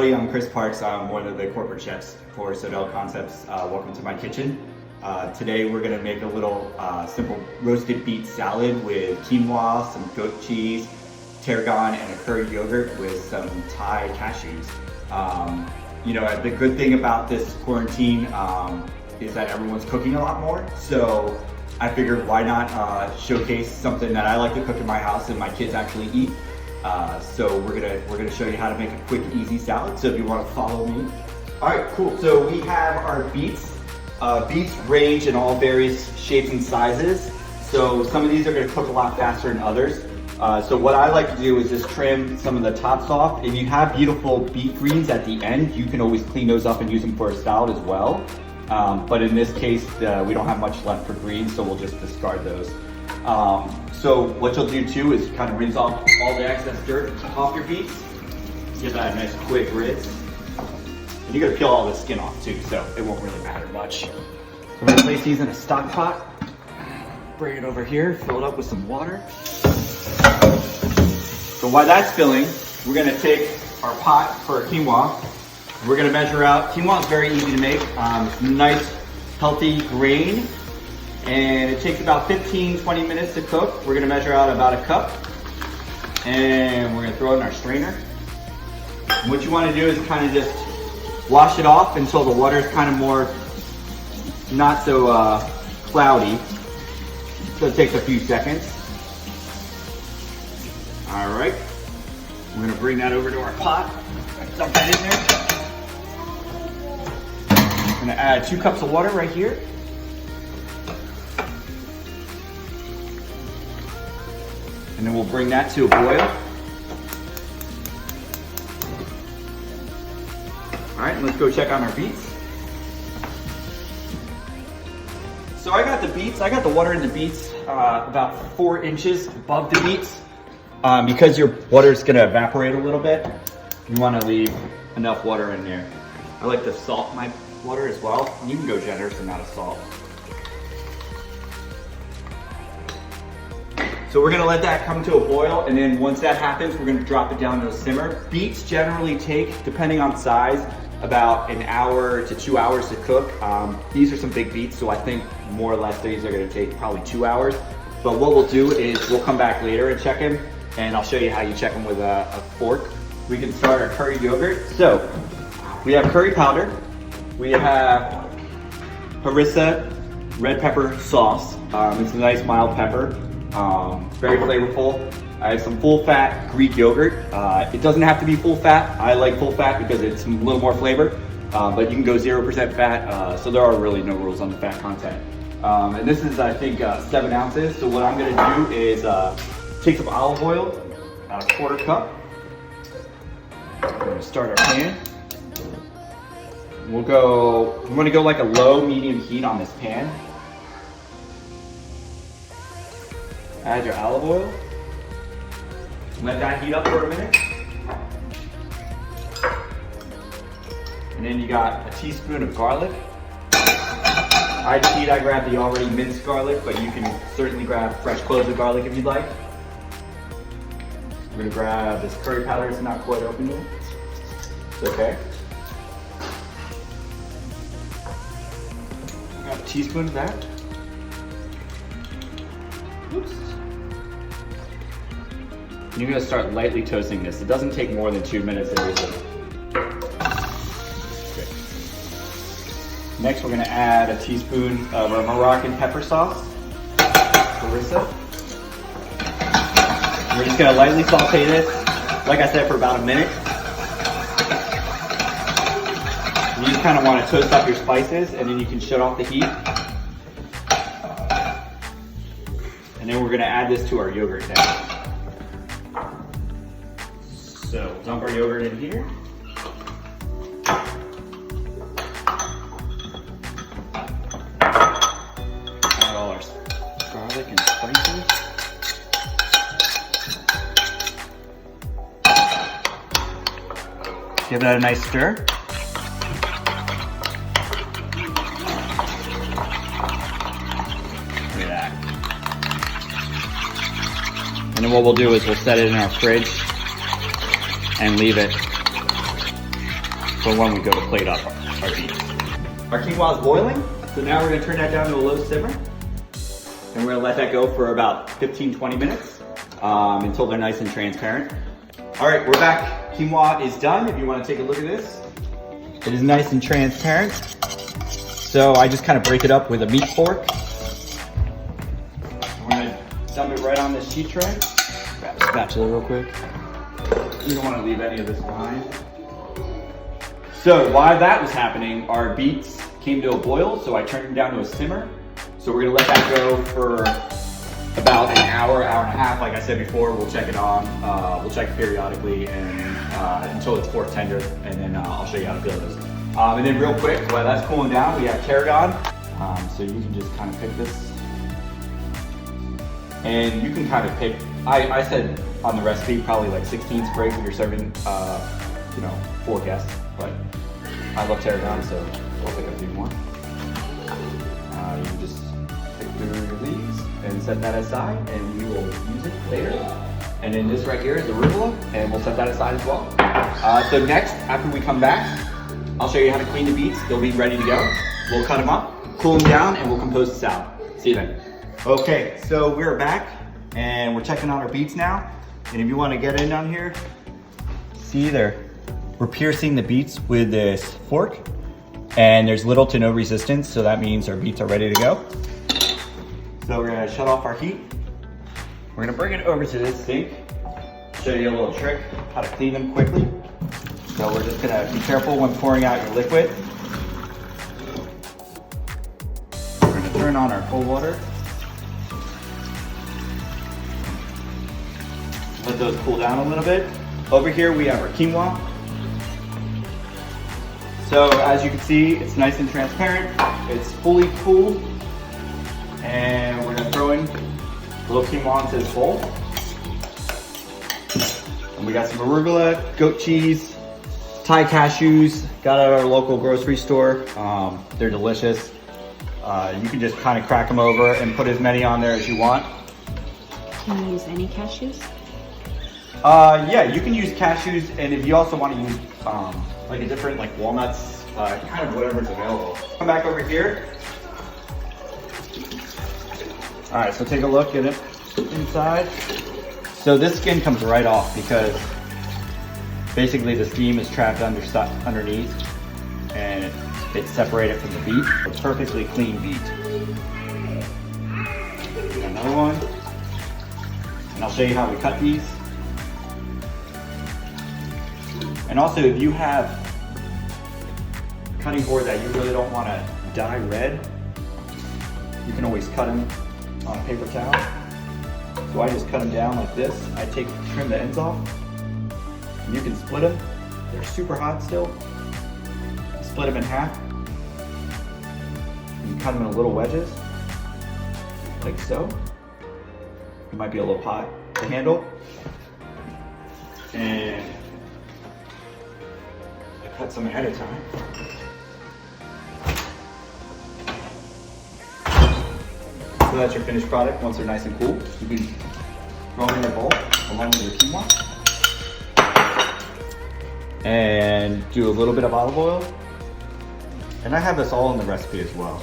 everybody, I'm Chris Parks. I'm one of the corporate chefs for SoDel Concepts. Welcome to my kitchen. Today we're going to make a little simple roasted beet salad with quinoa, some goat cheese, tarragon, and a curried yogurt with some Thai cashews. You know, the good thing about this quarantine is that everyone's cooking a lot more. So I figured why not showcase something that I like to cook in my house and my kids actually eat. So we're gonna show you how to make a quick, easy salad. So if you want to follow me. All right, cool. So we have our beets. Beets range in all various shapes and sizes. So some of these are gonna cook a lot faster than others. So what I like to do is just trim some of the tops off. If you have beautiful beet greens at the end, you can always clean those up and use them for a salad as well. But in this case, we don't have much left for greens, so we'll just discard those. So what you'll do too is kind of rinse off all the excess dirt off your beets. Give that a nice quick rinse. And you're gonna peel all the skin off too, so it won't really matter much. So I'm gonna place these in a stock pot. Bring it over here, fill it up with some water. So while that's filling, we're gonna take our pot for quinoa. We're gonna measure out, quinoa is very easy to make. It's nice, healthy grain. And it takes about 15-20 minutes to cook. We're gonna measure out about a cup. And we're gonna throw it in our strainer. And what you wanna do is kind of just wash it off until the water is kind of more, not so cloudy. So it takes a few seconds. All right, we're gonna bring that over to our pot. Dump that in there. I'm gonna add 2 cups of water right here. And then we'll bring that to a boil. All right, let's go check on our beets. So I got the water in the beets about 4 inches above the beets. Because your water is gonna evaporate a little bit, you wanna leave enough water in there. I like to salt my water as well. You can go generous amount of salt. So we're gonna let that come to a boil, and then once that happens, we're gonna drop it down to a simmer. Beets generally take, depending on size, about 1 hour to 2 hours to cook. These are some big beets, so I think more or less these are gonna take probably 2 hours. But what we'll do is we'll come back later and check them, and I'll show you how you check them with a fork. We can start our curried yogurt. So we have curry powder, we have harissa red pepper sauce. It's a nice mild pepper. Very flavorful. I have some full fat Greek yogurt. It doesn't have to be full fat. I like full fat because it's a little more flavor, but you can go 0% fat, so there are really no rules on the fat content. And this is, I think, 7 ounces. So what I'm gonna do is take some olive oil, about a 1/4 cup. We're gonna start our pan. We wanna go like a low, medium heat on this pan. Add your olive oil. Let that heat up for a minute. And then you got a teaspoon of garlic. I grabbed the already minced garlic, but you can certainly grab fresh cloves of garlic if you'd like. We're gonna grab this curry powder. It's not quite open yet. It's okay. Got a teaspoon of that. Oops. You're gonna start lightly toasting this. It doesn't take more than 2 minutes to do this. Okay. Next, we're gonna add a teaspoon of our Moroccan pepper sauce, harissa. We're just gonna lightly saute this, like I said, for about a minute. You just kind of want to toast up your spices, and then you can shut off the heat. And then we're gonna add this to our yogurt now. So dump our yogurt in here. Add all our garlic and spices. Give that a nice stir. Look at that. And then what we'll do is we'll set it in our fridge and leave it for when we go to plate up our beets. Our quinoa is boiling, so now we're gonna turn that down to a low simmer. And we're gonna let that go for about 15-20 minutes until they're nice and transparent. All right, we're back. Quinoa is done. If you wanna take a look at this, it is nice and transparent. So I just kind of break it up with a meat fork. We're gonna dump it right on this sheet tray. Grab a spatula real quick. You don't wanna leave any of this behind. So while that was happening, our beets came to a boil, so I turned them down to a simmer. So we're gonna let that go for about an hour, hour and a half. Like I said before, we'll check it on. We'll check it periodically and until it's fork tender, and then I'll show you how to peel those. And then real quick, while that's cooling down, we have tarragon. So you can just kind of pick this. And you can kind of pick, I said on the recipe, probably like 16 sprays if you're serving, 4 guests, but I love tarragon, so we'll pick a few more. You can just pick through your leaves and set that aside, and we will use it later. And then this right here is arugula, and we'll set that aside as well. So next, after we come back, I'll show you how to clean the beets. They'll be ready to go. We'll cut them up, cool them down, and we'll compose the salad. See you then. Okay, so we're back, and we're checking out our beets now. And if you want to get in down here, see there, we're piercing the beets with this fork, and there's little to no resistance, so that means our beets are ready to go. So we're gonna shut off our heat. We're gonna bring it over to this sink, show you a little trick, how to clean them quickly. So we're just gonna be careful when pouring out your liquid. We're gonna turn on our cold water. Let those cool down a little bit. Over here we have our quinoa. So as you can see, it's nice and transparent. It's fully cooled. And we're gonna throw in a little quinoa into this bowl. And we got some arugula, goat cheese, Thai cashews, got at our local grocery store. They're delicious. You can just kind of crack them over and put as many on there as you want. Can you use any cashews? Yeah, you can use cashews, and if you also want to use like a different, like walnuts, kind of whatever's available. Come back over here. All right, so take a look at it inside. So this skin comes right off because basically the steam is trapped underneath, and it's separated from the beet. A perfectly clean beet. Another one, and I'll show you how we cut these. And also, if you have cutting board that you really don't want to dye red, you can always cut them on a paper towel. So I just cut them down like this. I trim the ends off. And you can split them. They're super hot still. Split them in half. You cut them in little wedges, like so. It might be a little hot to handle. And cut some ahead of time. So that's your finished product. Once they're nice and cool, you can throw them in your bowl along with your quinoa. And do a little bit of olive oil. And I have this all in the recipe as well.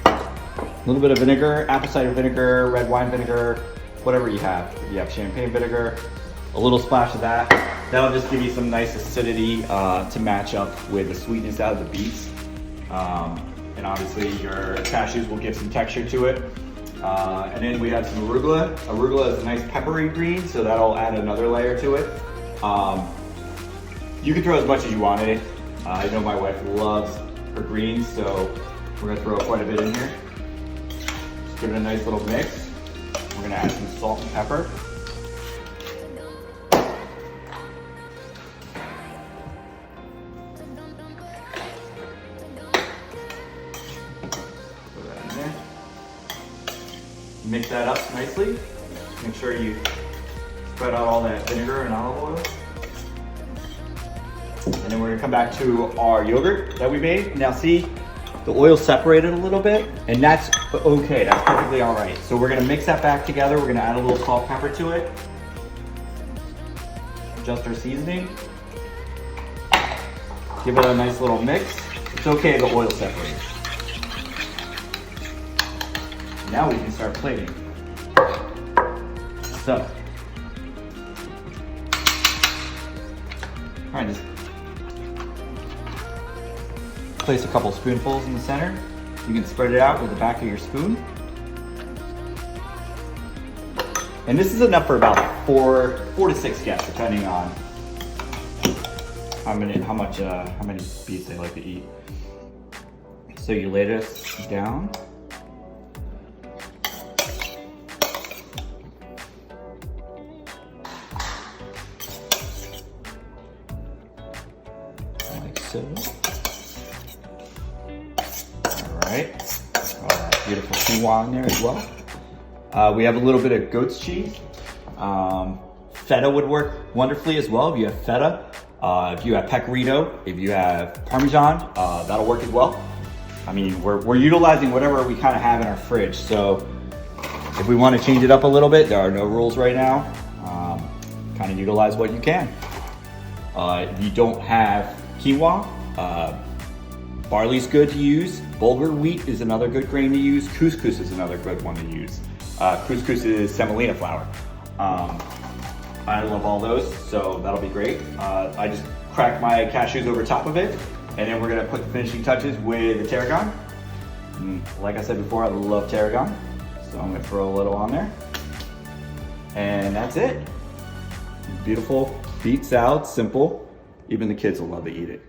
A little bit of vinegar, apple cider vinegar, red wine vinegar, whatever you have. If you have champagne vinegar, a little splash of that. That'll just give you some nice acidity to match up with the sweetness out of the beets. And obviously your cashews will give some texture to it. And then we have some arugula. Arugula is a nice peppery green, so that'll add another layer to it. You can throw as much as you want in it. I know my wife loves her greens, so we're gonna throw quite a bit in here. Just give it a nice little mix. We're gonna add some salt and pepper. Mix that up nicely. Make sure you spread out all that vinegar and olive oil. And then we're gonna come back to our yogurt that we made. Now see, the oil separated a little bit, and that's okay, that's perfectly all right. So we're gonna mix that back together. We're gonna add a little salt, pepper to it. Adjust our seasoning. Give it a nice little mix. It's okay if the oil separates. Now we can start plating. So, all right, just place a couple spoonfuls in the center. You can spread it out with the back of your spoon. And this is enough for about four to six guests, depending on how many beets they like to eat. So you lay this down. Like so. All right. All that beautiful quinoa in there as well. We have a little bit of goat's cheese. Feta would work wonderfully as well if you have feta. If you have pecorino, if you have Parmesan, that'll work as well. I mean, we're utilizing whatever we kind of have in our fridge. So if we want to change it up a little bit, there are no rules right now. Kind of utilize what you can. If you don't have quinoa, barley's good to use. Bulgur wheat is another good grain to use. Couscous is another good one to use. Couscous is semolina flour. I love all those, so that'll be great. I just cracked my cashews over top of it, and then we're gonna put the finishing touches with the tarragon. And like I said before, I love tarragon, so I'm gonna throw a little on there. And that's it. Beautiful beet salad, simple. Even the kids will love to eat it.